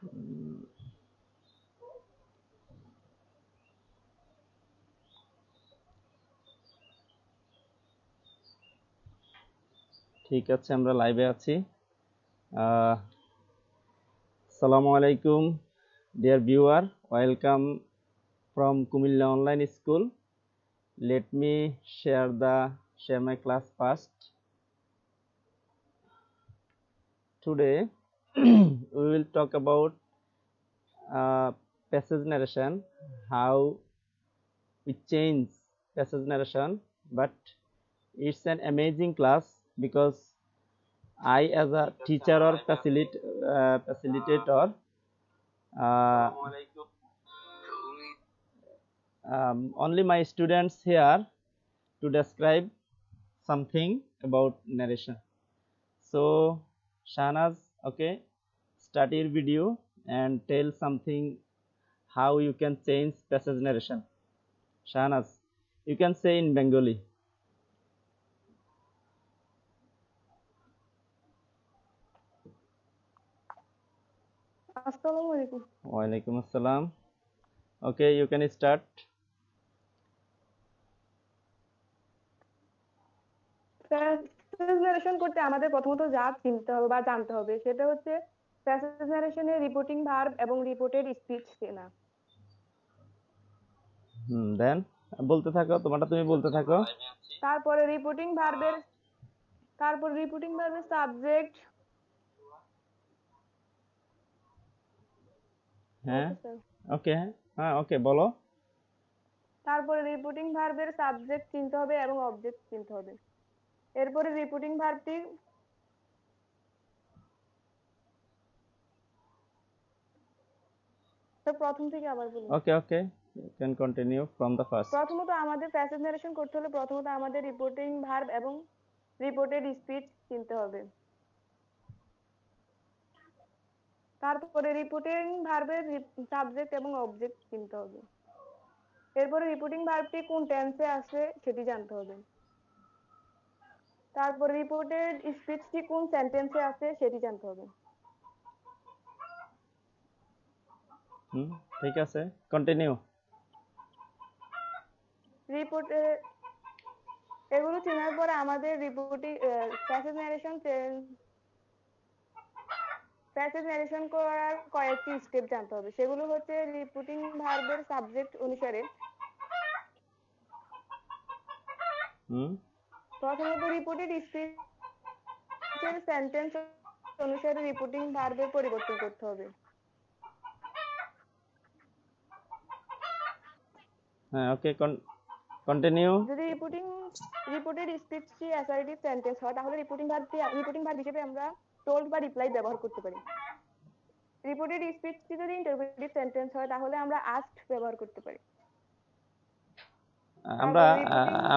উম, ঠিক আছে, আমরা লাইভে আছি। আসসালামু আলাইকুম dear viewer, welcome from Kumilla Online School. Let me share my class first. Today we will talk about uh, passage narration, how we change passage narration, but it's an amazing class because I, as a teacher or facilitator, uh, only my students here to describe something about narration. So, Shahnaz, okay, start your video and tell something how you can change passage narration. Shahnaz, you can say in Bengali. আসসালামু আলাইকুম। Walaikum assalam. Okay, you can start. Passage narration করতে আমাদের প্রথমত যা চিনতে হবে বা জানতে হবে সেটা হচ্ছে প্যাসেজ নারেশনের রিপোর্টিং ভার্ব এবং রিপোর্টেড স্পিচ চেনা। দেন বলতে থাকো, তোমারটা তুমি বলতে থাকো। তারপরে রিপোর্টিং ভার্বের সাবজেক্ট। হ্যাঁ, ওকে স্যার। ওকে, হ্যাঁ, ওকে, বলো। তারপরে রিপোর্টিং ভার্বের সাবজেক্ট চিনতে হবে এবং অবজেক্ট চিনতে হবে। এরপরে রিপোর্টিং ভার্বটি প্রথম থেকে আবার বলুন। ওকে, ওকে, you can continue from the first. প্রথমত আমাদের প্যাসেজ নারেশন করতে হলে প্রথমত আমাদের রিপোর্টিং ভার্ব এবং রিপোর্টেড স্পিচ চিনতে হবে। তারপরে রিপোর্টিং ভার্বের সাবজেক্ট এবং অবজেক্ট চিনতে হবে। এরপরে রিপোর্টিং ভার্বটি কোন টেন্সে আছে সেটি জানতে হবে। তারপরে রিপোর্টেড স্পিচটি কোন সেন্টেন্সে আছে সেটি জানতে হবে। ঠিক আছে, কন্টিনিউ। রিপোর্টে এগুলো চেনার পরে আমাদের রিপোর্টিং প্যাসেজ ন্যারেশন করার কয়েকটি স্টেপ জানতে হবে। সেগুলো হচ্ছে রিপোর্টিং ভার্বের সাবজেক্ট অনুসারে প্রথমত রিপোর্টেড স্পিচের সেন্টেন্স অনুসারে রিপোর্টিং ভার্বের পরিবর্তন করতে হবে। হ্যাঁ, ওকে, কন্টিনিউ। যদি রিপোর্টেড স্পিচটি অ্যাসার্টিভ সেন্টেন্স হয় তাহলে রিপোর্টিং ভার্ব হিসেবে আমরা টোল্ড বা রিপ্লাই ব্যবহার করতে পারি। রিপোর্টেড স্পিচটি যদি ইন্টারোগেটিভ সেন্টেন্স হয় তাহলে আমরা আস্কড ব্যবহার করতে পারি। আমরা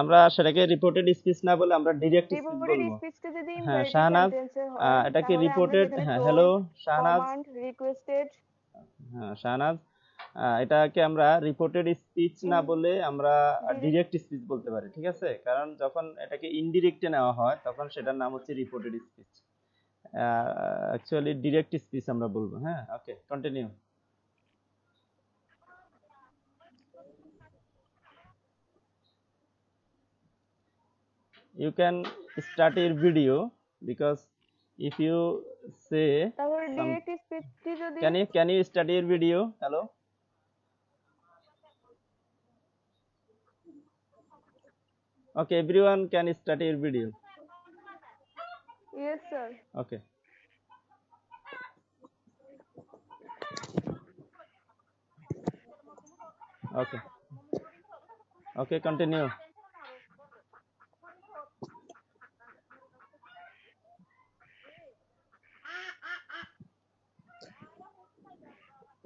আমরা সেটাকে রিপোর্টেড স্পিচ না বলে আমরা ডিরেক্ট স্পিচ রিপোর্টেড বলবো। স্পিচটা যদি হ্যাঁ, ইম্পারেটিভ শাহনাজ, সেন্টেন্সে হয় এটা কি তাহলে আমরা রিপোর্টেড? যেখানে হ্যাঁ, hello told, Shahnaz. Command, requested. হ্যাঁ, শাহনাজ, এটাকে আমরা রিপোর্টেড স্পিচ না বলে আমরা ডিরেক্ট স্পিচ বলতে পারি, ঠিক আছে? কারণ যখন এটাকে ইনডিরেক্টে নেওয়া হয় তখন সেটার নাম হচ্ছে reported speech. Actually direct speech আমরা বলবো। হ্যাঁ, ওকে, continue. You can start your video because if you say তারপরে some, ডিরেক্ট স্পিচটি যদি can you start your video? Hello. Okay, everyone can start your video. Yes sir. Okay. Okay. Okay, continue.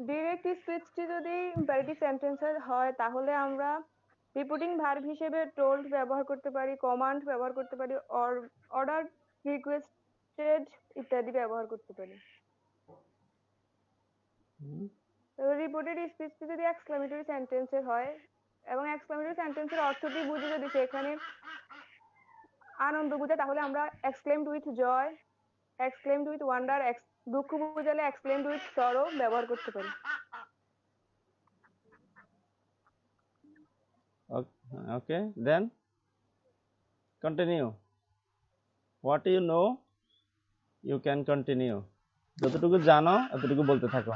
Direct স্পিচটি যদি imperative সেন্টেন্সের হয় তাহলে আমরা reporting verb হিসেবে টোল্ড ব্যবহার করতে পারি, কমান্ড ব্যবহার করতে পারি, অর্ডার, রিকোয়েস্টেড ইত্যাদি ব্যবহার করতে পারি। রিপোর্টেড স্পিচটি যদি এক্সক্লেমেটরি সেন্টেন্সের হয় এবং এক্সক্লেমেটরি সেন্টেন্সের অর্থটি বুঝে যদি সেখানে আনন্দ বুঝে তাহলে আমরা exclaimed with joy, exclaimed with wonder, দুঃখ বোঝালে এক্সপ্লেইন উইথ সরো ব্যবহার করতে পারি। Okay, then continue. What you know, you can continue. যতটুকু জানো এতটুকু বলতে থাকো।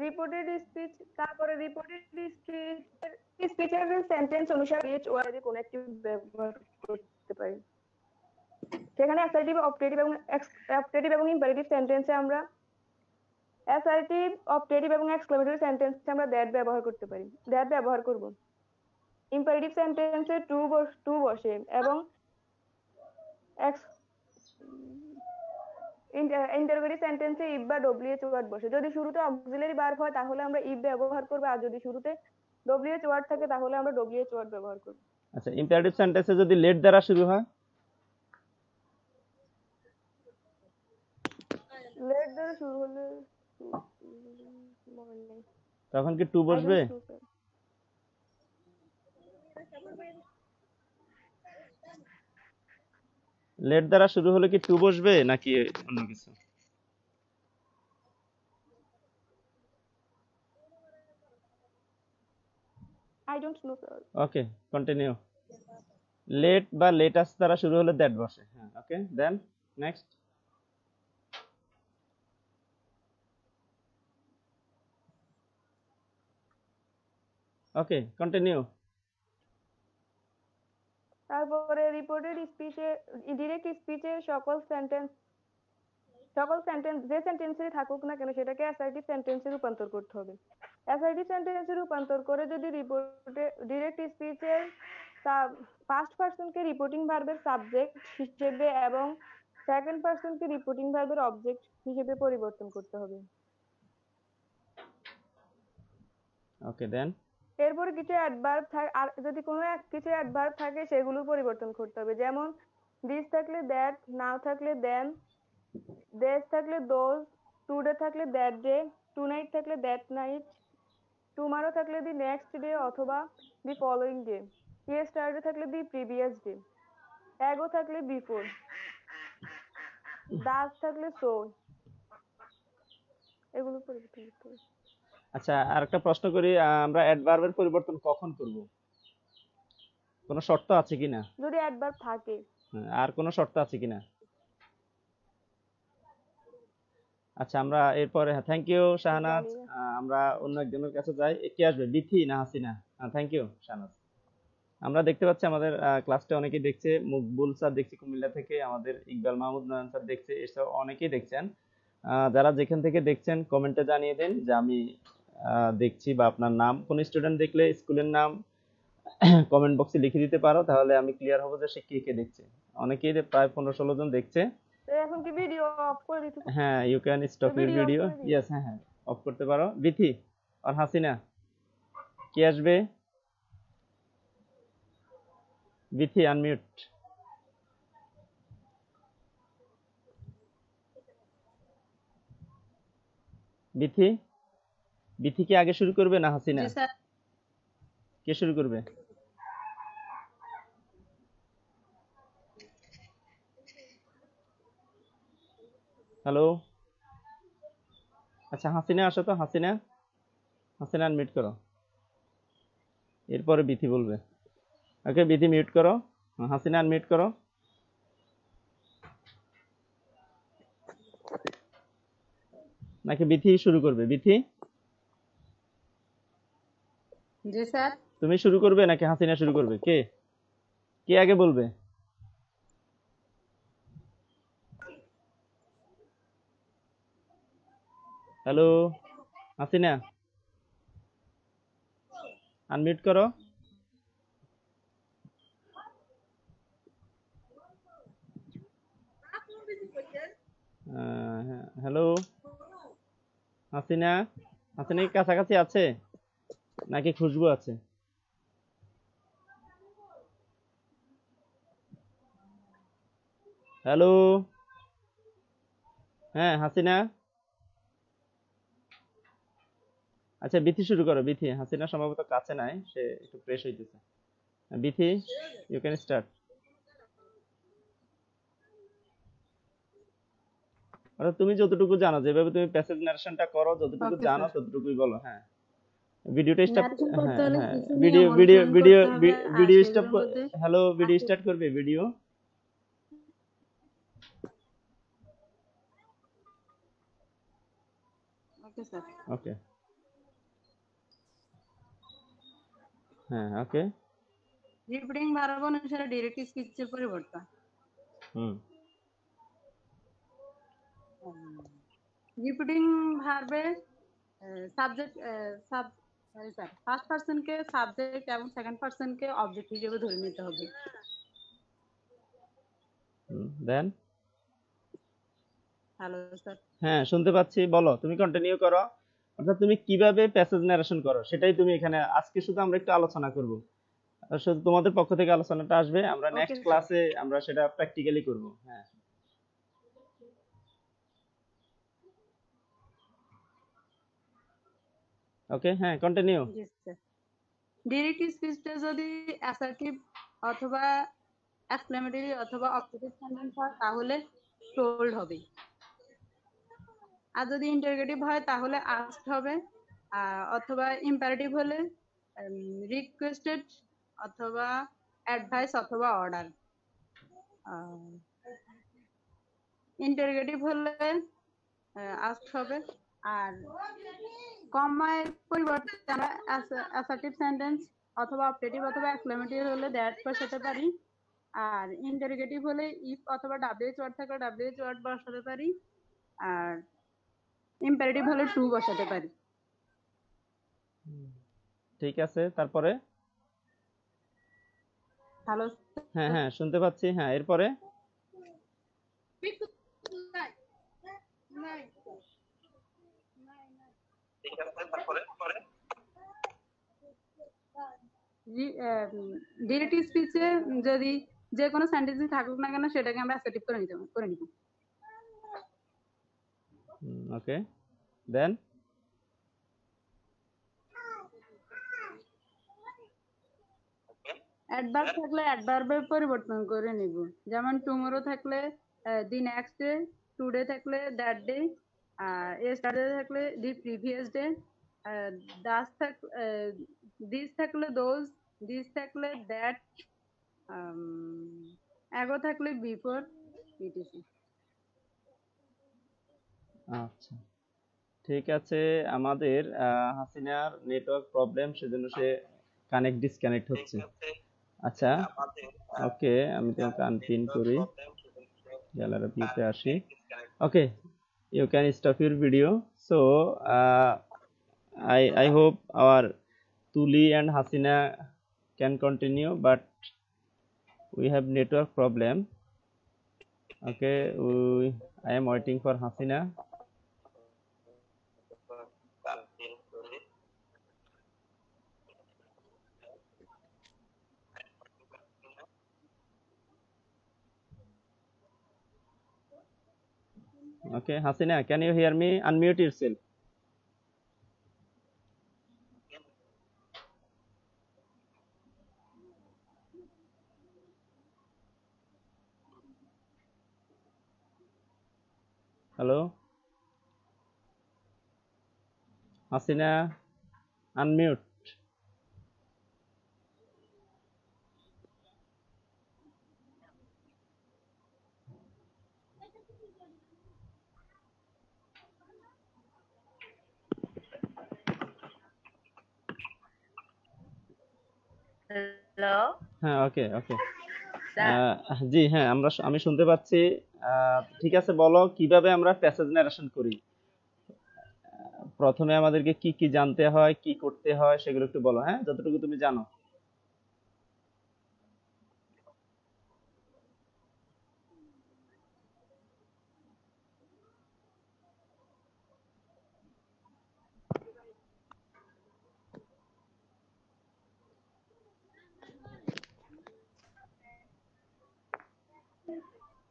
রিপোর্টেড স্পিচ, তারপরে রিপোর্টেড স্পিচের সেন্টেন্স অনুসারে ক্রিয়েট ওয়ার্ডে কোন একটি ব্যবহার করতে পারি। সেখানে অ্যাসার্টিভ, অবজেক্টিভ এবং ইম্পারেটিভ সেন্টেন্সে আমরা অ্যাসার্টিভ, অবজেক্টিভ এবং এক্সক্লেমেটরি সেন্টেন্সে আমরা দ্যাট ব্যবহার করতে পারি, দ্যাট ব্যবহার করব। ইম্পারেটিভ সেন্টেন্সে টু বসে এবং ইন্টারোগেটিভ সেন্টেন্সে ইফ বা ডব্লিউএইচ ওয়ার্ড বসে। যদি শুরুতে অক্সিলারি ভার্ব হয় তাহলে আমরা ইফ ব্যবহার করব, আর যদি শুরুতে ডব্লিউএইচ ওয়ার্ড থাকে তাহলে আমরা ডব্লিউএইচ ওয়ার্ড ব্যবহার করব। আচ্ছা, ইম্পারেটিভ সেন্টেন্সে যদি লেট দ্বারা শুরু হয়, লেট দ্বারা শুরু হলে তখন কি টু বসবে? লেট দ্বারা শুরু হলে কি টু বসবে নাকি অন্য কিছু? I don't know sir. Okay, continue. Let বা লেটাস দ্বারা শুরু হলে দ্যাট বসে। হ্যাঁ, okay, then next. Okay, continue. তারপরে রিপোর্টেড স্পিচে, ডিরেক্ট স্পিচে সকল সেন্টেন্স যে সেন্টেন্সে থাকুক না কেন সেটাকে অ্যাসার্টিভ সেন্টেন্সে রূপান্তর করতে হবে। অ্যাসার্টিভ সেন্টেন্সে রূপান্তর করে যদি ডিরেক্ট স্পিচের ফার্স্ট পারসনকে রিপোর্টিং ভার্বের সাবজেক্ট হিসেবে এবং সেকেন্ড পারসনকে রিপোর্টিং ভার্বের অবজেক্ট হিসেবে পরিবর্তন করতে হবে। ওকে, দেন এরপর কিছু অ্যাডভার্ব থাকে, আর যদি কোনো কিছু অ্যাডভার্ব থাকে সেগুলো পরিবর্তন করতে হবে। যেমন দিস থাকলে দ্যাট, নাও থাকলে দেন, দেস থাকলে দোজ, টুডে থাকলে দ্যাট ডে, টুনাইট থাকলে দ্যাট নাইট, টুমারো থাকলে দি নেক্সট ডে অথবা দি ফলোইং ডে, ইয়েস্টারডে থাকলে দি প্রিভিয়াস ডে, অ্যাগো থাকলে বিফোর, দাস থাকলে সো, এগুলো পরিবর্তন করতে হবে। আচ্ছা, আরেকটা প্রশ্ন করি, আমরা অ্যাডভার্বের পরিবর্তন কখন করব? কোনো শর্ত আছে কিনা? যদি অ্যাডভার্ব থাকে। আর কোনো শর্ত আছে কিনা? আচ্ছা, আমরা এরপরে, হ্যাঁ, থ্যাংক ইউ শাহনাজ। আমরা অন্য একজনের কাছে যাই। কে আসবে, বিথি না হাসিনা? Thank you Shahnaz. আমরা দেখতে পাচ্ছি আমাদের ক্লাসটা অনেকেই দেখছে। মকবুল স্যার দেখছি কুমিল্লা থেকে, আমাদের ইকবাল মাহমুদ নয়ন স্যার দেখছে, এসব অনেকেই দেখছেন। যারা যেখান থেকে দেখছেন কমেন্টে জানিয়ে দেন যে আমি দেখছি, বা আপনার নাম, কোন স্টুডেন্ট দেখলে স্কুলের নাম কমেন্ট বক্সে লিখে দিতে পারো, তাহলে আমি ক্লিয়ার হবো যে সে কে কে দেখছে। অনেকেই প্রায় 15-16 জন দেখছে। এখন কি ভিডিও অফ করে দিতে? হ্যাঁ, you can stop your video. Yes, হ্যাঁ হ্যাঁ, অফ করতে পারো। বিথি আর হাসিনা, কে আসবে? বিথি আনমিউট। বিথি, বিথি কি আগে শুরু করবে না হাসিনা? কে শুরু করবে? হ্যালো, আচ্ছা হাসিনা আসো তো। হাসিনা, হাসিনা আনমিউট করো, এরপরে বিথি বলবে। ওকে, বিথি মিউট করো, হাসিনা আনমিউট করো। নাকি বিথি শুরু করবে? বিথি, জি স্যার। তুমি শুরু করবে নাকি হাসিনা শুরু করবে? কে কে আগে বলবে? হ্যালো হাসিনা, আনমিউট করো। হ্যালো হাসিনা, হাসিনা কি কাছাকাছি আছে নাকি খুশবু আছে? হ্যালো, হ্যাঁ হাসিনা। আচ্ছা, বিথি শুরু করো। বিথি, হাসিনা সম্ভবত কাছে নাই, সে একটু ফ্রেশ হইতেছে। Bithi, you can start. অর্থাৎ তুমি যতটুকু জানো, যেভাবে তুমি প্যাসেজ নারেশনটা করো, যতটুকু ওকে জানো স্যার। ততটুকুই বলো। হ্যাঁ, ভিডিওটা স্টপ। নারেশন করতে হ্যাঁ হলে হ্যাঁ, কিছু ভিডিও নিয়ম ভিডিও অনুসরণ ভিডিও করতে হবে, আর ভিডিও স্টপ। সেগুলোর মধ্যে হ্যালো, ভিডিও আছে। স্টার্ট করবে ভিডিও। Okay sir. ওকে, হ্যাঁ ওকে। রিপিটিং ভার্ব অনুসারে ডিরেক্ট স্পিচের পরিবর্তন। হুম রিপিটিং ভার্বে সাবজেক্ট সরি স্যার, ফার্স্ট পারসনকে সাবজেক্ট এবং সেকেন্ড পারসনকে অবজেক্ট হিসেবে ধরে নিতে হবে। দেন। Hello sir. হ্যাঁ শুনতে পাচ্ছি, বলো, তুমি কন্টিনিউ করো। অর্থাৎ তুমি কিভাবে প্যাসেজ নারেশন করো সেটাই তুমি এখানে আজকে শুধু আমরা একটু আলোচনা করব। আর শুধু তোমাদের পক্ষ থেকে আলোচনাটা আসবে, আমরা ওকে নেক্সট স্যার। ক্লাসে আমরা সেটা প্র্যাকটিক্যালি করব। হ্যাঁ ওকে, হ্যাঁ কন্টিনিউ। জি স্যার। ডিরেক্ট স্পিচটা যদি অ্যাসার্টিভ অথবা এক্সক্লেমেটরি অথবা অবজেক্টিভ সেন্টেন্স হয় তাহলে টোল্ড হবে, আর যদি ইন্টারোগেটিভ হয় তাহলে আস্কড হবে, অথবা ইম্পারেটিভ হলে রিকোয়েস্টেড অথবা অ্যাডভাইস অথবা অর্ডার। ইন্টারোগেটিভ হলে আস্কড হবে, আর কমার পরিবর্তে আমরা অ্যাসার্টিভ সেন্টেন্স অথবা অবজেক্টিভ অথবা এক্সক্লেমেটরি হলে দ্যাট বসাতে পারি, আর ইন্টারোগেটিভ হলে ইফ অথবা ডাব্লিউএইচ ওয়ার্ড থাকলে ডাব্লিউএইচ ওয়ার্ড বসাতে পারি, আর ইম্পারেটিভ হলে টু বসাতে পারি। ঠিক আছে, তারপরে? হ্যালো হ্যাঁ হ্যাঁ শুনতে পাচ্ছি। হ্যাঁ, এরপরে? ডিরেক্ট স্পিচে যদি যে কোনো সেন্টেন্সই থাকুক না কেন সেটাকে আমরা অ্যাসার্টিভ করে নিব। ওকে, দেন। অ্যাডভার্ব থাকলে অ্যাডভার্বের পরিবর্তন করে নিব, যেমন টুমরো থাকলে দি নেক্সট ডে, টুডে থাকলে দ্যাট ডে, ইয়েস্টারডে থাকলে the previous day, Das this থাকলে দোজ, দিস থাকলে দ্যাট, অ্যাগো থাকলে বিফোর, ইটিসি। আচ্ছা ঠিক আছে, আমাদের হাসিনার নেটওয়ার্ক প্রবলেম, সেজন্য সে কানেক্ট ডিসকানেক্ট হচ্ছে। আচ্ছা ওকে, আমি তোমাকে আনপিন করি, গ্যালারি ভিউতে আসি। ওকে, you can stop your video. So I hope our Tuli and Hasina can continue, but we have network problem. Okay, I am waiting for Hasina. Okay, Hasina, can you hear me? Unmute yourself. Hello, Hasina, unmute. Hello হ্যাঁ ওকে ওকে, জি হ্যাঁ, আমি শুনতে পাচ্ছি। ঠিক আছে, বলো কিভাবে আমরা প্যাসেজ নারেশন করি। প্রথমে আমাদেরকে কি কি জানতে হয়, কি করতে হয়, সেগুলো একটু বলো, হ্যাঁ, যতটুকু তুমি জানো।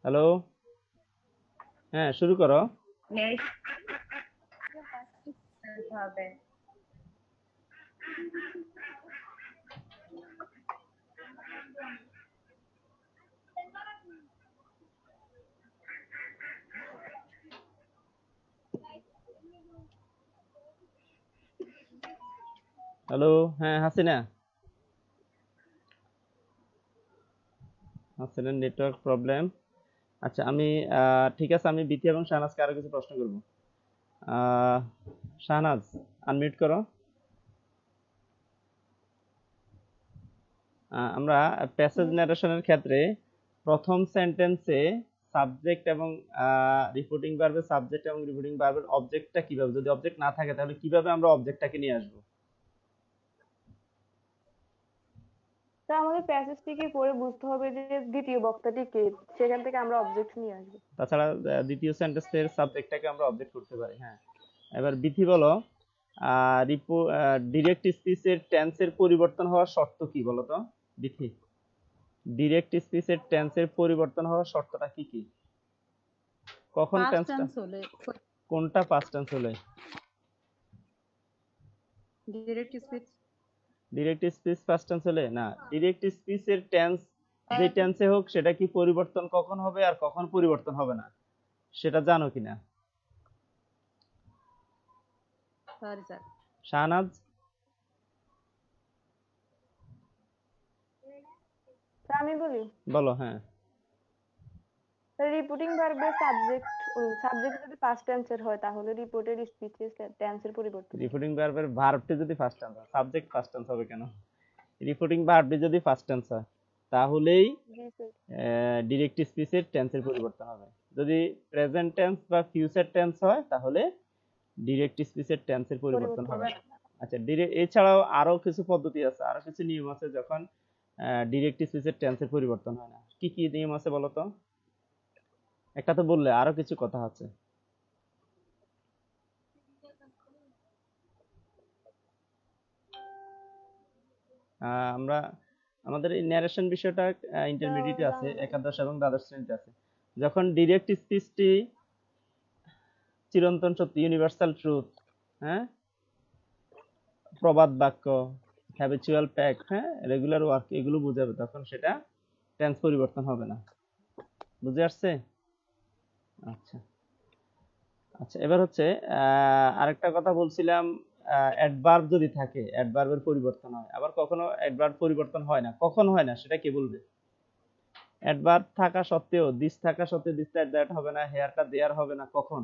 হ্যালো, হ্যাঁ শুরু করো। হবে হ্যালো, হ্যাঁ হাসিনা, হাসিনার নেটওয়ার্ক প্রবলেম। আচ্ছা আমি ঠিক আছে, আমি বিথি এবং শাহনাজকে আরো কিছু প্রশ্ন করব। শাহনাজ, আনমিউট করো। আমরা প্যাসেজ ন্যারেশনের ক্ষেত্রে প্রথম সেন্টেন্সে সাবজেক্ট এবং রিপোর্টিং ভার্বের সাবজেক্ট এবং রিপোর্টিং ভার্বের অবজেক্টটা কিভাবে, যদি অবজেক্ট না থাকে তাহলে কিভাবে আমরা অবজেক্টটাকে নিয়ে আসবো? তা আমাদের প্যাসেজটিকে পড়ে বুঝতে হবে যে দ্বিতীয় বক্তাটি কে, সেখান থেকে আমরা অবজেক্ট নিয়ে আসবো। তাছাড়া দ্বিতীয় সেন্টেন্সের সাবজেক্টটাকে আমরা অবজেক্ট করতে পারি। হ্যাঁ, এবার বিথি বলো, ডিরেক্ট স্পিচের টেন্সের পরিবর্তন হওয়ার শর্ত কি বলো তো বিথি? ডিরেক্ট স্পিচের টেন্সের পরিবর্তন হওয়ার শর্তটা কি কি? কখন পাস্ট টেন্সটা, টেন্স হলে কোনটা পাস্ট টেন্স হলে? Direct speech direct speech past tense হলে না, ডিরেক্ট স্পিচের টেন্স যে টেন্সে হোক সেটা কি পরিবর্তন কখন হবে আর কখন পরিবর্তন হবে না সেটা জানো কিনা? Sorry sir. শাহনাজ? তা আমি বলি, বলো। হ্যাঁ, রিপোর্টিং ভার্বের সাবজেক্ট যদি পাস্ট টেন্সের হয় তাহলে রিপোর্টেড স্পিচের টেন্সের পরিবর্তন। রিপোর্টিং ভার্বের ভার্বটি যদি ফার্স্ট টেন্স হয়, সাবজেক্ট ফার্স্ট টেন্স হবে কেন? রিপোর্টিং ভার্বটি যদি ফার্স্ট টেন্স হয় তাহলেই জি স্যার। ডিরেক্ট স্পিচের টেন্সের পরিবর্তন হবে। যদি প্রেজেন্ট টেন্স বা ফিউচার টেন্স হয় তাহলে ডিরেক্ট স্পিচের টেন্সের পরিবর্তন হবে না। আচ্ছা, এছাড়াও আরো কিছু পদ্ধতি আছে, আরো কিছু নিয়ম আছে যখন ডিরেক্ট স্পিচের টেন্সের পরিবর্তন হয় না। কি কি নিয়ম আছে বলো তো? একটা তো বললে, আরো কিছু কথা আছে। আমরা আমাদের এই ন্যারেশন বিষয়টা ইন্টারমিডিয়েটে আছে, একাদশ এবং দ্বাদশ শ্রেণীতে আছে। যখন ডিরেক্ট স্পিচটি চিরন্তন সত্য, ইউনিভার্সাল ট্রুথ, হ্যাঁ, প্রবাদ বাক্য, হ্যাবিচুয়াল ফ্যাক্ট, হ্যাঁ, রেগুলার ওয়ার্ক, এগুলো বোঝাবে, তখন সেটা টেন্স পরিবর্তন হবে না। বুঝে আসছে? আচ্ছা আচ্ছা, এবার হচ্ছে আরেকটা কথা বলছিলাম, অ্যাডভার্ব যদি থাকে অ্যাডভার্বের পরিবর্তন হয়, আবার কখনো অ্যাডভার্ব পরিবর্তন হয় না। কখন হয় না সেটা কে বলবে? অ্যাডভার্ব থাকা সত্ত্বেও, দিস থাকা সত্ত্বেও দিস দ্যাট দ্যাট হবে না, হেয়ারটা দেয়ার হবে না, কখন?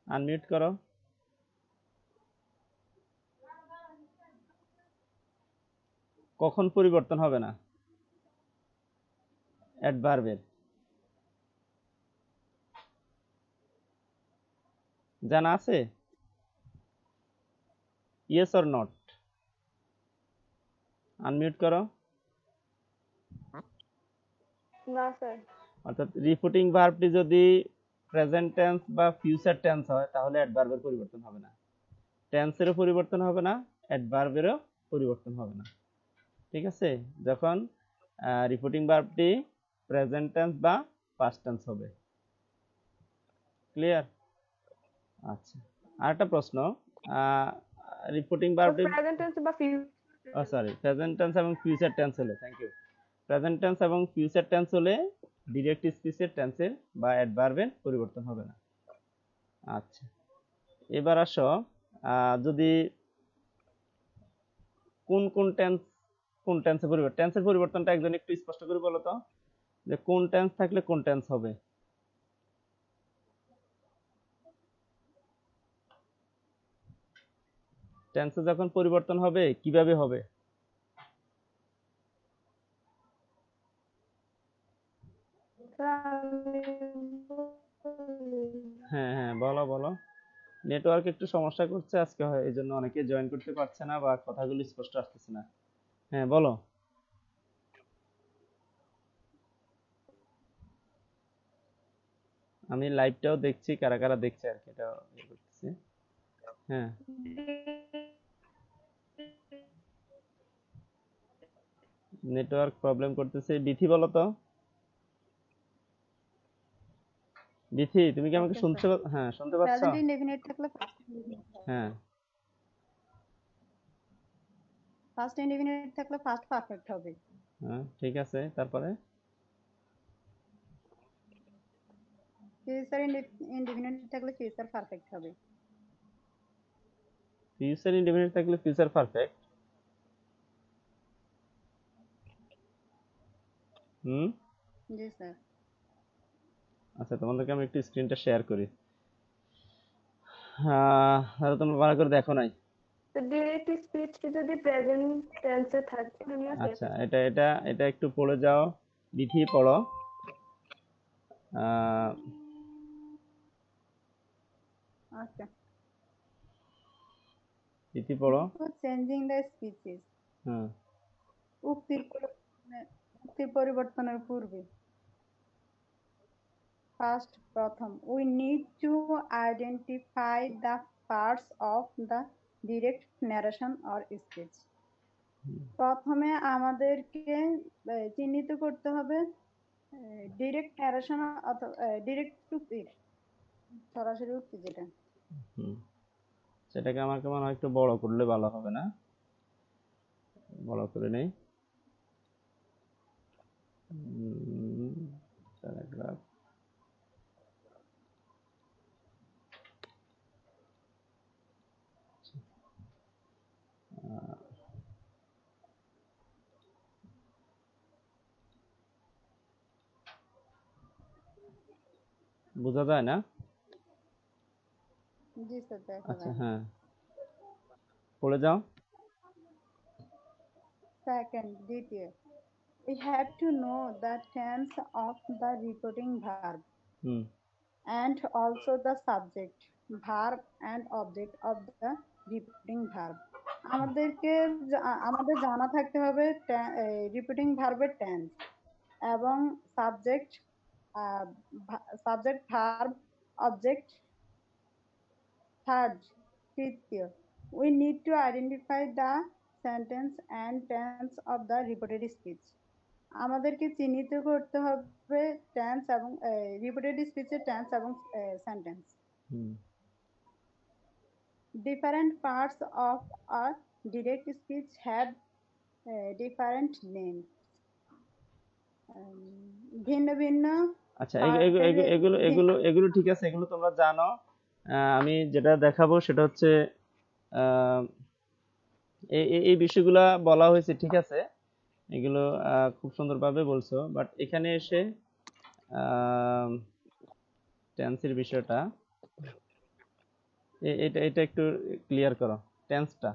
আনমিউট করো। কখন পরিবর্তন হবে না অ্যাডভার্বের? জানা আছে? Yes or not? আনমিউট করো। না স্যার। অর্থাৎ রিপোর্টিং ভার্বটি যদি প্রেজেন্ট টেন্স বা ফিউচার টেন্স হয় তাহলে অ্যাডভার্বের পরিবর্তন হবে না, টেন্সেরও পরিবর্তন হবে না, অ্যাডভার্বেরও পরিবর্তন হবে না। ঠিক আছে? যখন রিপোর্টিং ভার্বটি প্রেজেন্ট টেন্স বা পাস্ট টেন্স হবে। ক্লিয়ার? আচ্ছা, আরেকটা প্রশ্ন, রিপোর্টিং ভার্বটি, প্রেজেন্ট টেন্স বা সরি, প্রেজেন্ট টেন্স এবং ফিউচার টেন্স হলে, থ্যাংক ইউ, প্রেজেন্ট টেন্স এবং ফিউচার টেন্স হলে ডিরেক্ট স্পিচের টেন্সের বা অ্যাডভার্বের পরিবর্তন হবে না। আচ্ছা, এবার আসো, যদি কোন কোন টেন্স, কোন টেন্সের পরিবর্তন, টেন্সের পরিবর্তনটা একজন একটু স্পষ্ট করে বলো তো, যে কোন টেন্স থাকলে কোন টেন্স হবে? টেন্সে যখন পরিবর্তন হবে কিভাবে হবে? হ্যাঁ হ্যাঁ, বলো বলো। নেটওয়ার্ক একটু সমস্যা করছে আজকে, হয় এই জন্য অনেকে জয়েন করতে পারছে না বা কথাগুলো স্পষ্ট আসতেছে না। হ্যাঁ বলো। আমি লাইভটাও দেখছি, কারা কারা দেখছে আর কি, এটা করতেছি। হ্যাঁ, নেটওয়ার্ক প্রবলেম করতেছে। বিথি বলো তো, বিথি তুমি কি আমাকে ওকে শুনতে, স্যার। হ্যাঁ শুনতে পাচ্ছ? প্রেজেন্ট ইনডেফিনিট থাকলে হ্যাঁ, ফার্স্ট ইনডিফিনিট থাকলে ফার্স্ট পারফেক্ট হবে। হ্যাঁ ঠিক আছে, তারপরে ফিউচার ইনডিফিনিট থাকলে ফিউচার পারফেক্ট হবে। ফিউচার ইনডিফিনিট থাকলে ফিউচার পারফেক্ট। জি স্যার। আচ্ছা, তোমাদেরকে আমি একটু স্ক্রিনটা শেয়ার করি। আর তোমরা ভালো করে দেখো নাই। তো ডিরেক্ট স্পিচ যদি প্রেজেন্ট টেন্সে থাকে আচ্ছা, এটা এটা এটা একটু পড়ে যাও, বিধি পড়ো। ওকে। বিধি পড়ো। Changing the speeches. হ্যাঁ, উক্তির পরিবর্তনের পূর্বে ফার্স্ট প্রথম we need to identify the parts of the direct narration or speech. প্রথমে আমাদেরকে চিহ্নিত করতে হবে ডিরেক্ট ন্যারেশন অথবা ডিরেক্ট উক্তির সরাসরি উক্তি যেটা। সেটাকে আমাকে মনে হয় একটু বড় করলে ভালো হবে না? বড় করে নেই। প্যারাগ্রাফ বোঝা যায় না? জি স্যার। আচ্ছা, হ্যাঁ পড়ে যাও। সেকেন্ড, দ্বিতীয়, we have to know the tense of the reporting verb and also the subject, verb and object of the reporting verb. আমাদের জানা থাকতে হবে রিপিটিং ভার্বের টেন্স এবং সাবজেক্ট, ভার্ব, অবজেক্ট। থার্ড, তৃতীয়, we need to identify the sentence and tense of the reported speech. আমাদেরকে চিহ্নিত করতে হবে টেন্স এবং রিপোর্টেড স্পিচের টেন্স এবং sentence. Different parts of a direct speech have different name. ভিন্ন ভিন্ন। আচ্ছা, এগুলো এগুলো এগুলো ঠিক আছে, এগুলো তোমরা জানো। আমি যেটা দেখাবো সেটা হচ্ছে এই বিষয়গুলা বলা হয়েছে, ঠিক আছে, এগুলো খুব সুন্দরভাবে বলছো, বাট এখানে এসে টেন্সের বিষয়টা এটা এটা একটু ক্লিয়ার করো, টেন্সটা।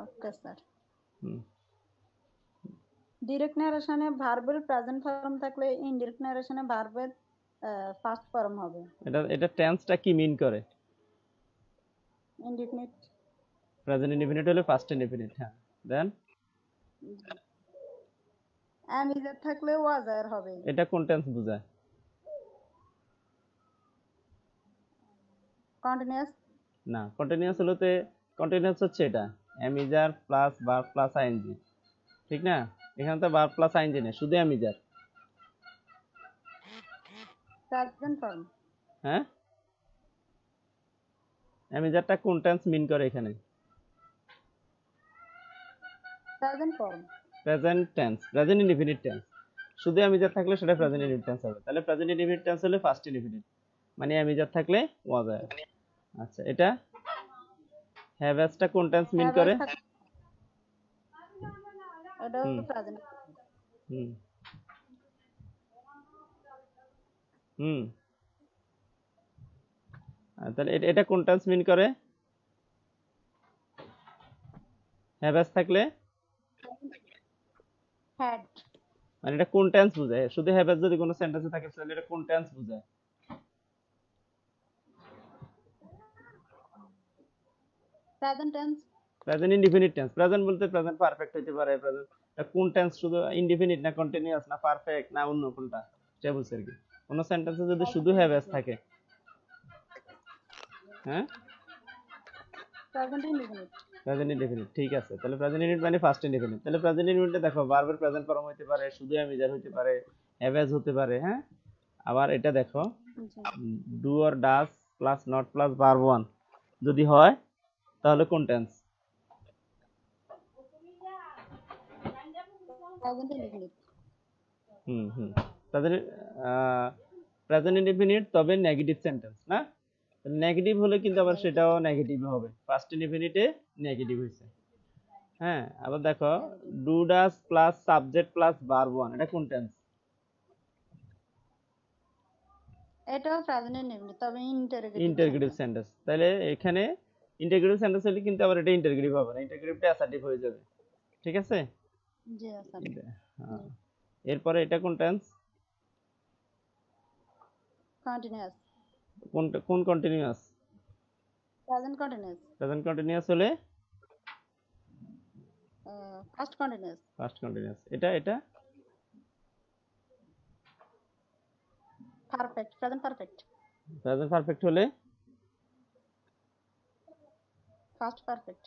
Okay sir. ডিরেক্ট ন্যারেশনে ভার্বের প্রেজেন্ট ফর্ম থাকলে ইনডিরেক্ট ন্যারেশনে ভার্বের ফার্স্ট ফর্ম হবে। এটা টেন্সটা কি মিন করে? ইনডিফিনিট। প্রেজেন্ট ইনডিফিনিট হলে ফার্স্ট ইনডিফিনিট। হ্যাঁ, দেন অ্যামিজার থাকলে ওয়াজার হবে। এটা কোন টেন্স বোঝায়? কন্টিনিউয়াস না, কন্টিনিউয়াস হলোতে কন্টিনিউয়াস হচ্ছে এটা am is are plus verb plus ING, ঠিক না? এখানে তো ভার্ব প্লাস আইএনজি না, শুধু অ্যামিজার। Present form. হ্যাঁ, অ্যামিজারটা কোন টেন্স মিন করে এখানে? Present form. Present tense, present indefinite tense. শুধু অ্যামিজার থাকলে সেটা প্রেজেন্ট ইনডিফিনিট টেন্স হবে। তাহলে প্রেজেন্ট ইনডিফিনিট টেন্স হলে ফার্স্ট ইনডিফিনিট, মানে অ্যামিজার থাকলে ওয়াজ হয়। আচ্ছা, এটা হ্যাভ হ্যাজটা কোন টেন্স মিন করে? এটা প্রেজেন্ট। তাহলে এটা কোন টেন্স মিন করে? হ্যাভ হ্যাজ থাকলে হ্যাড। মানে এটা কোন টেন্স বোঝায়? শুধু হ্যাভ হ্যাজ যদি কোনো সেন্টেন্সে থাকে তাহলে এটা কোন টেন্স বোঝায়? Present tense. Present indefinite tense. Present বলতে প্রেজেন্ট পারফেক্ট হতে পারে। প্রেজেন্ট কোন টেন্স? শুধু ইনডিফিনিট না কন্টিনিউয়াস না পারফেক্ট না অন্য কোনটা? সেটা বলছে আর কি। কোন সেন্টেন্সে যদি শুধু হ্যাভ হ্যাজ থাকে, হ্যাঁ, প্রেজেন্ট ইনডিফিনিট। প্রেজেন্ট ইনডিফিনিট, ঠিক আছে। তাহলে প্রেজেন্ট ইনডিফিনিট মানে ফার্স্ট ইনডিফিনিট। তাহলে প্রেজেন্ট ইনডিফিনিটে দেখো ভার্বের প্রেজেন্ট ফর্ম হতে পারে, শুধু অ্যামিজার হতে পারে, হ্যাভ হ্যাজ হতে পারে, হ্যাঁ। আবার এটা দেখো do or does plus not plus verb one যদি হয় তাহলে কোন টেন্স? Present indefinite. তাদের প্রেজেন্ট ইনডিফিনিট, তবে নেগেটিভ সেন্টেন্স না, নেগেটিভ হলে কিন্তু আবার সেটাও নেগেটিভ হবে, ফার্স্ট ইনডিফিনিটে নেগেটিভ হয়েছে। হ্যাঁ, আবার দেখো do does plus subject plus verb one, এটা কোন টেন্স? এটাও প্রেজেন্ট ইনডিফিনিট, তবে ইন্টারগ্রেটিভ সেন্টেন্স। তাহলে এখানে ইন্টারগ্রেটিভ সেন্টেন্স হলে কিন্তু আবার এটা ইন্টারগ্রেটিভ হবে না, ইন্টারগ্রেটিভটা অ্যাসার্টিভ হয়ে যাবে। ঠিক আছে? জি স্যার। হ্যাঁ, এরপরে এটা কোন টেন্স? কন্টিনিউয়াস। কোন continuous? Present continuous. Present continuous হলে ফার্স্ট কন্টিনিউয়াস। First continuous. এটা perfect, present perfect. Present perfect হলে ফার্স্ট পারফেক্ট।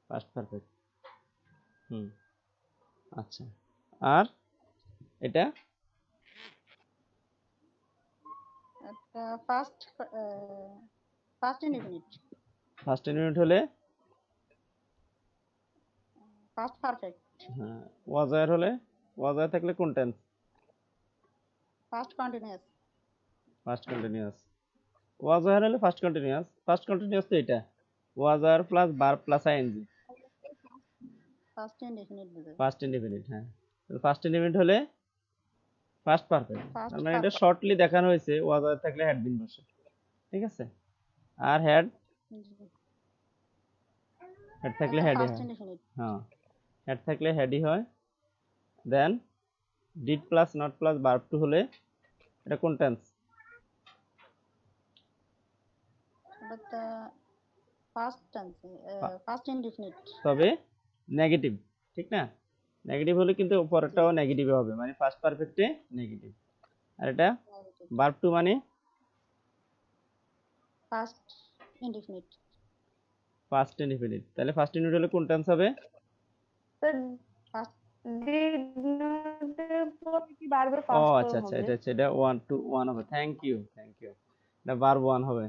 First perfect. আচ্ছা, আর এটা ফার্স্ট ইনডিফিনিট। ফার্স্ট ইনডিফিনিট হলে ফার্স্ট পারফেক্ট। হ্যাঁ, ওয়াজার হলে, ওয়াজার থাকলে কোন tense? First continuous. First continuous. Was were হলে ফার্স্ট কন্টিনিউয়াস, ফার্স্ট কন্টিনিউয়াস তো এটা was were plus verb plus ING, first indefinite বোঝায়। First indefinite. হ্যাঁ, ফার্স্ট ইনডিফিনিট হলে ফার্স্ট পারফেক্ট। তার মানে এটা শর্টলি দেখানো হয়েছে ওয়াজার থাকলে হ্যাড বিন বসে। ঠিক আছে? আর হেড থাকলে হেডই হয়। হ্যাঁ, হেড থাকলে হেডই হয়। Then did plus not plus verb two হলে এটা কোন টেন্স? এটা ফার্স্ট টেন্স, ফার্স্ট ইনডিফিনিট, তবে নেগেটিভ। ঠিক না? নেগেটিভ হলে কিন্তু পরেরটাও নেগেটিভ হবে, মানে ফার্স্ট পারফেক্টে নেগেটিভ। আর এটা ভার্ব টু মানে ফার্স্ট ইনডিফিনিট। First indefinite. তাহলে ফার্স্ট ইনডিফিনিট হলে কোন টেন্স হবে? ও আচ্ছা আচ্ছা, এটা 1 2 1 হবে। Thank you. এটা ভার্ব 1 হবে,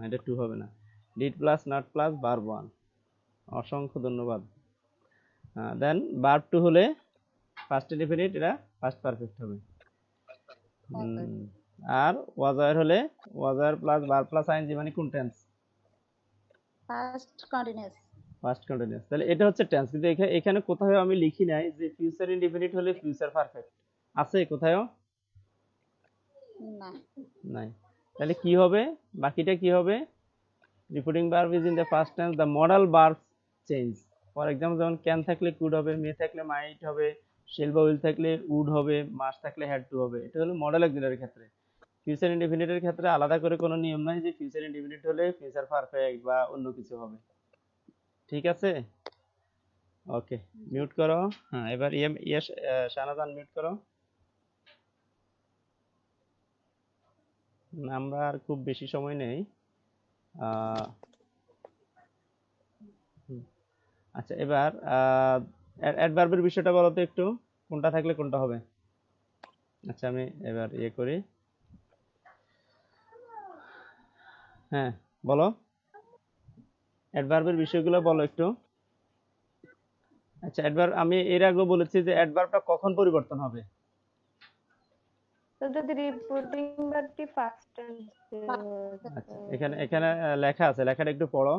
এটা 2 হবে না। Did plus not plus verb 1, অসংখ্য ধন্যবাদ। দেন ভার্ব 2 হলে ফার্স্ট ইনডিফিনিট, এটা ফার্স্ট পারফেক্ট হবে। আর ওয়াজার হলে ওয়াজার প্লাস ভার্ব প্লাস আইএনজি মানে কোন tense? First continuous. First continuous. তাহলে এটা হচ্ছে টেন্স, কিন্তু এখানে কোথাও আমি লিখি নাই যে ফিউচার ইনডিফিনিট হলে ফিউচার পারফেক্ট, আছে কোথাও? না, নাই। তাহলে কি হবে? বাকিটা কি হবে? Repeating verb is in the first tense, the modal verb change. For example যেমন ক্যান থাকলে কুড হবে, মে থাকলে মাইট হবে, শেল বা উইল থাকলে উড হবে, মাস্ট থাকলে হ্যাড টু হবে। এটা হলো মডেল অক্সিলারির ক্ষেত্রে। ফিউচার ইনডিফিনিটের ক্ষেত্রে আলাদা করে কোনো নিয়ম নাই যে ফিউচার ইনডিফিনিট হলে ফিউচার পারফেক্ট বা অন্য কিছু হবে। ঠিক আছে? ওকে, মিউট করো। হ্যাঁ, এবার শাহনাজ আনমিউট করো। আমরা আর খুব বেশি সময় নেই। আচ্ছা, এবার অ্যাডভার্বের বিষয়টা বলো তো একটু, কোনটা থাকলে কোনটা হবে? আচ্ছা, আমি এবার করি। হ্যাঁ, বলো অ্যাডভার্বের বিষয়গুলো বলো একটু। আচ্ছা, অ্যাডভার্ব আমি এর আগেও বলেছি যে অ্যাডভার্বটা কখন পরিবর্তন হবে? যদি রিপিটিং ভার্বটি ফার্স্ট টেন্স। আচ্ছা, এখানে লেখা আছে, লেখাটা একটু পড়ো।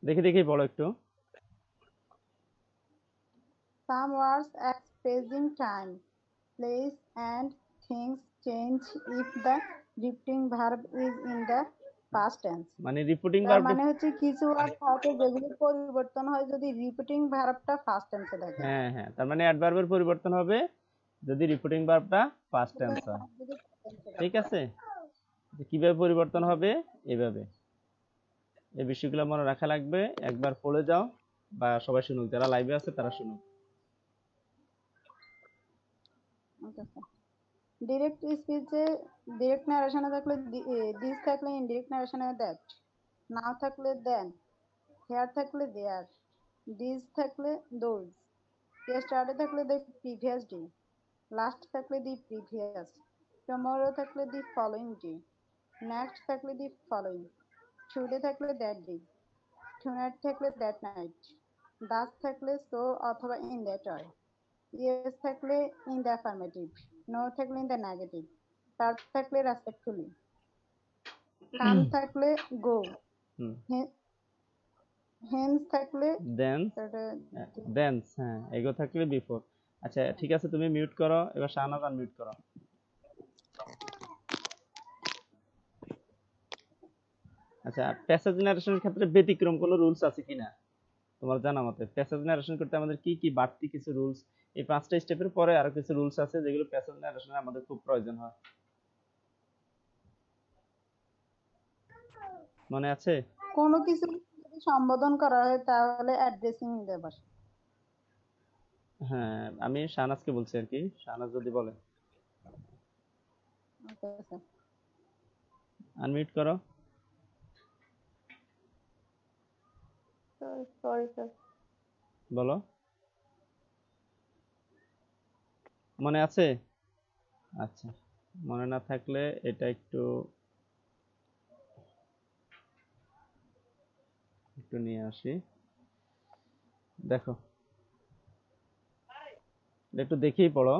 দেখি পড়ো একটু। Some words expressing time, place and things change if the repeating verb is in the past tense. মানে রিপিটিং তার ভার্ব, মানে হচ্ছে কিছু ওয়ার্ড থাকে যেগুলো পরিবর্তন হয় যদি রিপিটিং ভার্বটা ফার্স্ট টেন্সে থাকে। হ্যাঁ, তার মানে অ্যাডভার্বের পরিবর্তন হবে যদি রিপিটিং ভার্বটা ফার্স্ট টেন্স হয়। ঠিক আছে? কিভাবে পরিবর্তন হবে? এভাবে। এই বিষয়গুলো মনে রাখা লাগবে, একবার পড়ে যাও বা সবাই শুনুক, যারা লাইভে আছে তারা শুনুক। ডিরেক্ট স্পিচে ডিরেক্ট নারেশনে থাকলে দিস থাকলে ইনডিরেক্ট নারেশনে দ্যাট, নাও থাকলে দেন, হেয়ার থাকলে দেয়ার, দিস থাকলে দোজ, ইয়েস্টারডে থাকলে দ্য প্রিভিয়াস ডে, লাস্ট থাকলে দি প্রিভিয়াস, টুমরো থাকলে দি ফলোইং ডে, নেক্সট থাকলে দি ফলোইং, টুডে থাকলে দ্যাট ডে, টুনাইট থাকলে দ্যাট নাইট, দাস থাকলে সো অথবা ইন দ্যাট ওয়ে, ইয়েস থাকলে ইন দ্য অ্যাফার্মেটিভ, নো থাকলে ইন দ্য নেগেটিভ, সার্ভ থাকলে রেসপেক্টফুলি, কাম থাকলে গো, হুম হেন্স থাকলে দেন এটা দেন, হ্যাঁ এগো থাকলে বিফোর। আচ্ছা ঠিক আছে, তুমি মিউট করো, এবার শাহনাজ আনমিউট করো। আচ্ছা, প্যাসেজ নারেশনের ক্ষেত্রে ব্যতিক্রম কোনো রুলস আছে কিনা তোমার জানা মতে? প্যাসেজ নারেশন করতে আমাদের কি কি বাড়তি কিছু রুলস, এই 5টা স্টেপের পরে আরো কিছু রুলস আছে যেগুলো প্যাসেজ নারেশনে আমাদের খুব প্রয়োজন হয়, মনে আছে? কোনো কিছু যদি সম্বোধন করা হয় তাহলে অ্যাড্রেসিং নিতে বসে। হ্যাঁ আমি শাহনাজকে বলছি আর কি, শাহনাজ যদি বলে। Okay sir. আনমিউট করো। Sorry sir. বলো, মনে আছে? আচ্ছা, মনে না থাকলে এটা একটু একটু নিয়ে আসি, দেখো এটা একটু দেখেই পড়ো।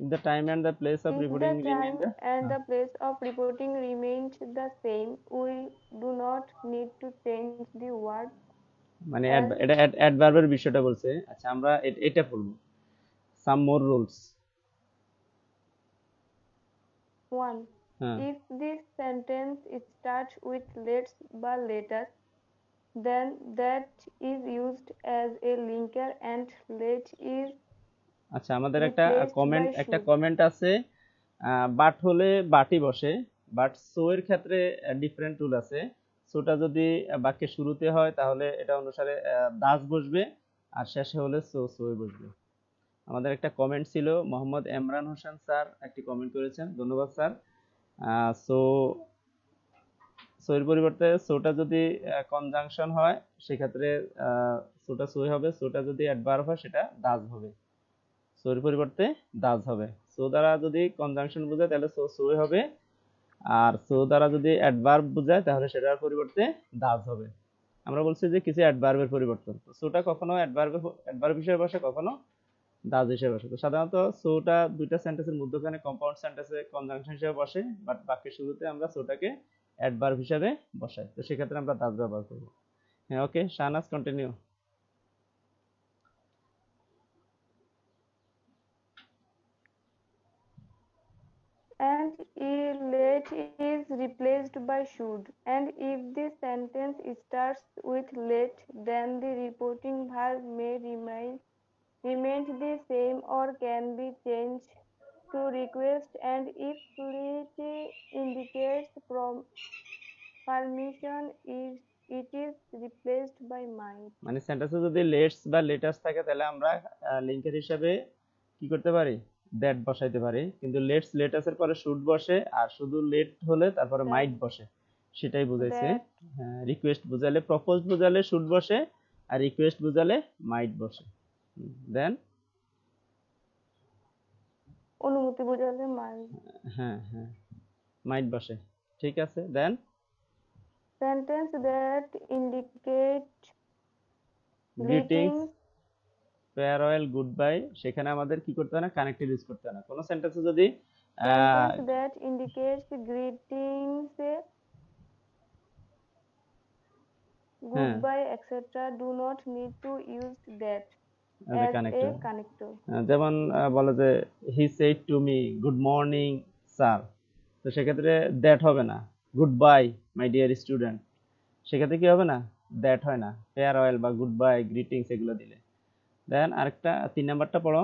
In the time and the place of If the reporting remain time the and the place of reporting remained the same, we do not need to change the word মানে as এটা অ্যাডভার্বের বিষয়টা বলছে। আচ্ছা আমরা এটা পড়ব, সাম মোর রুলস। one. হ্যাঁ If this sentence starts with let's বা let us, then that is used as a linker and let is আচ্ছা আমাদের replaced by should. কমেন্ট আছে, বাট হলে বাটি বসে, বাট সো এর ক্ষেত্রে ডিফারেন্ট রুল আছে। সোটা যদি বাক্যের শুরুতে হয় তাহলে এটা অনুসারে দাস বসবে, আর শেষে হলে সোয়ে বসবে। আমাদের একটা কমেন্ট ছিল, মোহাম্মদ এমরান হোসেন স্যার একটি কমেন্ট করেছেন, ধন্যবাদ স্যার। সো এর পরিবর্তে সোটা যদি কনজাংশন হয় সেক্ষেত্রে সোটা সোয়ে হবে, সোটা যদি অ্যাডভার্ব হয় সেটা দাস হবে, সো এর পরিবর্তে দাস হবে। সো দ্বারা যদি কনজাংশন বোঝায় তাহলে সোয়ে হবে, আর সো দ্বারা যদি অ্যাডভার্ব বোঝায় তাহলে সেটার পরিবর্তে দাস হবে। আমরা বলছি যে কিছু অ্যাডভার্বের পরিবর্তন, সোটা কখনো অ্যাডভার্ব হিসেবে বসে, কখনো দাস হিসেবে বসে। তো সাধারণত সোটা দুইটা সেন্টেন্সের মধ্যখানে কম্পাউন্ড সেন্টেন্সে কনজাংশন হিসেবে বসে, বাট বাক্যের শুরুতে আমরা সোটাকে অ্যাডভার্ব হিসেবে বসাই, তো সেক্ষেত্রে আমরা দাস ব্যবহার করব। হ্যাঁ okay, Shahnaz continue. And let is replaced by should. And if the sentence starts with let, then the reporting verb may remain the same or can be changed to request. And if let indicates permission, it is replaced by might. মানে সেন্টেন্সে যদি let's বা let us থাকে তাহলে আমরা লিঙ্কের হিসাবে কি করতে পারি, দ্যাট বসাইতে পারি, কিন্তু লেটস লেটাস এর পরে শুড বসে, আর শুধু লেট হলে তারপরে মাইট বসে, সেটাই বুঝাইছে। হ্যাঁ, রিকোয়েস্ট বুঝালে, প্রপোজ বুঝালে শুড বসে, আর রিকোয়েস্ট বুঝালে মাইট বসে। দেন অনুমতি বোঝালে might. হ্যাঁ হ্যাঁ মাইট বসে, ঠিক আছে। দেন Sentence that indicate greetings, greetings, farewell, good bye, সেখানে আমাদের কি করতে হয় না, কানেক্টেড ইউজ করতে হয় না। কোন সেন্টেন্সে যদি sentence that indicates greetings, goodbye, etc. do not need to use that as a as a connector, connector. যেমন বলে যে he said to me good morning sir, তো সেক্ষেত্রে দ্যাট হবে না, good bye my dear student, সেক্ষেত্রে কি হবে না, দ্যাট হয় না। ফেয়ারওয়েল বা গুড বাই, গ্রিটিংস এগুলো দিলে। দেন আরেকটা 3 নাম্বারটা পড়ো।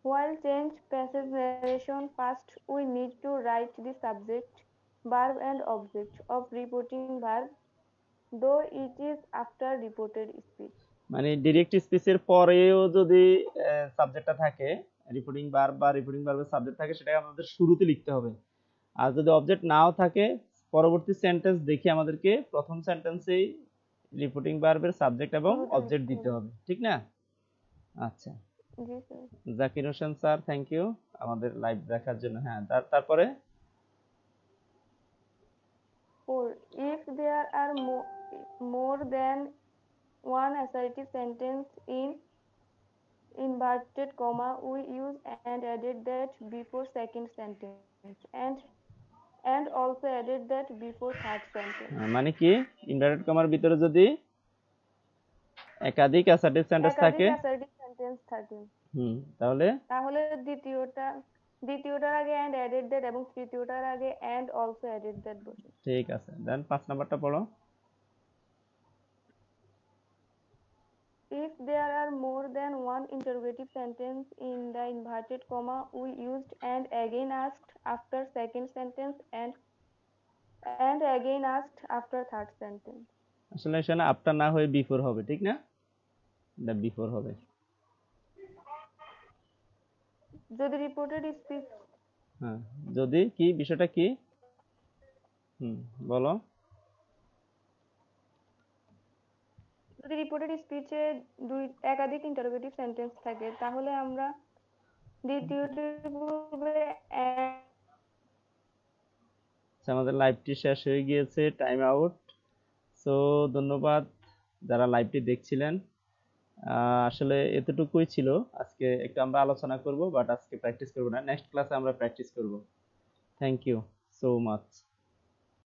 While change passage narration past, we need to write the subject, verb and object of reporting verb, though it is after reported speech. মানে ডিরেক্ট স্পিচের পরেও যদি সাবজেক্টটা থাকে, রিপোর্টিং ভার্ব বা রিপোর্টিং ভার্বের সাবজেক্ট থাকে, সেটাকে আমাদের শুরুতে লিখতে হবে। আর যদি অবজেক্ট নাও থাকে, পরবর্তী সেন্টেন্স দেখে আমাদেরকে প্রথম সেন্টেন্সেই রিপোর্টিং ভার্বের সাবজেক্ট এবং শুরুতে অবজেক্ট লিখতে দিতে হবে, ঠিক না? আচ্ছা, জি sir. Zakir Hossain sir, thank you আমাদের লাইভ দেখার জন্য। হ্যাঁ, তারপরে 4. If there are more than one assertive sentence in inverted comma, we use and added that before second sentence and also added that before third sentence. মানে কি, inverted কমার ভিতরে যদি একাধিক অ্যাসার্টিভ সেন্টেন্স একাধিক থাকে, assertive sentence থাকে তাহলে দ্বিতীয়টার আগে and added that এবং তৃতীয়টার আগে and also added that বসে। ঠিক আছে। দেন 5 নাম্বারটা পড়ো। If there are more than one interrogative sentence in the inverted comma, we used and again asked after second sentence and again asked after third sentence. আসলে এখানে after না হয়ে before হবে, ঠিক না? এটা বিফোর হবে। যদি রিপোর্টেড স্পিচ হ্যাঁ, যদি কি, বিষয়টা কি? বলো। যদি রিপোর্টেড স্পিচে একাধিক ইন্টারোগেটিভ সেন্টেন্স থাকে তাহলে আমরা দ্বিতীয়টির পূর্বে আমাদের লাইভটি শেষ হয়ে গিয়েছে, টাইম আউট। সো ধন্যবাদ যারা লাইভটি দেখছিলেন। আসলে এতটুকুই ছিল আজকে, একটু আমরা আলোচনা করব, বাট আজকে প্র্যাকটিস করব না, নেক্সট ক্লাসে আমরা প্র্যাকটিস করব। Thank you so much.